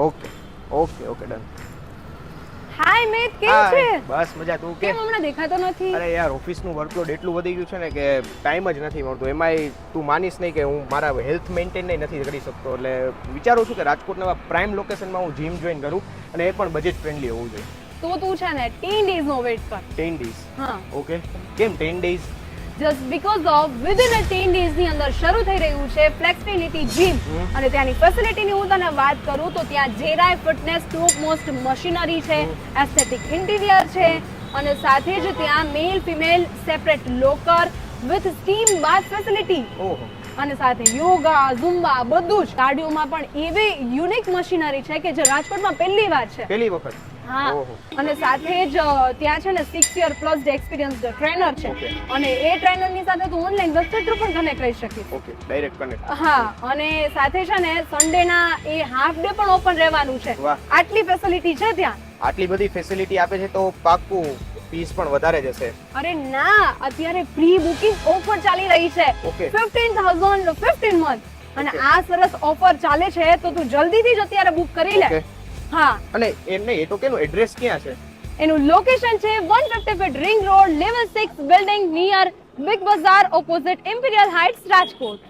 Okay okay okay done. Hi Mit, કેમ છે? બસ મજા. તું કેમ હમણાં દેખાતો નથી? અરે યાર, ઓફિસનું વર્કલોડ એટલું વધી ગયું છે ને કે ટાઈમ જ નથી મળતો. એમાંય તું માનીશ નહીં કે હું મારા હેલ્થ મેન્ટેન નથી કરી શકતો. એટલે વિચારું છું કે રાજકોટના પ્રાઇમ લોકેશનમાં હું જીમ જોઈન કરું, અને એ પણ બજેટ ફ્રેન્ડલી હોવું જોઈએ. તો તું છે ને 10 days નો વેટ કર. 10 days? હા. ઓકે. કેમ 10 days? Just because of within 10 days ની અંદર શરૂ થઈ રહ્યું છે ફ્લેક્સિબિલિટી જીમ, અને ત્યાંની ફેસિલિટીની હું તને વાત કરું તો ત્યાં જેરાય ફિટનેસ ટોપ મોસ્ટ મશીનરી છે, એસ્થેટિક ઇન્ટિરિયર છે, અને સાથે જ ત્યાં male female separate locker with steam bath facility, ઓહો. અને સાથે યોગા ઝુમ્બા બધું જ. કાર્ડિયોમાં પણ એવી યુનિક મશીનરી છે કે જે રાજકોટમાં પહેલી વાર છે. પહેલી વખત? હા. ઓહો. અને સાથે જ ત્યાં છે ને 6 year પ્લસ એક્સપિરિયન્સ ટ્રેનર છે, Okay. અને એ ટ્રેનરની સાથે તું ઓનલાઈન વેબસાઇટ થ્રુ પણ કનેક્ટ કરી શકીશ. Okay, direct connect. હા, અને સાથે છે ને સન્ડેના એ હાફ ડે પણ ઓપન રહેવાનું છે. વાહ. આટલી ફેસિલિટી છે ત્યાં. આટલી બધી ફેસિલિટી આપે છે તો પાક્કું ફીસ પણ વધારે જશે. અરે ના, અત્યારે પ્રી બુકિંગ ઓફર ચાલી રહી છે. Okay. 15,000 15 month, અને Okay. આ સરસ ઓફર ચાલે છે તો તું જલ્દીથી જ અત્યારે બુક કરી લે. Okay. હા. અને એમ નહીં, એ તો કેનું એડ્રેસ ક્યાં છે? એનું લોકેશન છે 150 fit ring road, level 6 building near big બજાર, ઓપોઝિટ ઇમ્પિરિયલ હાઇટ્સ, રાજકોટ.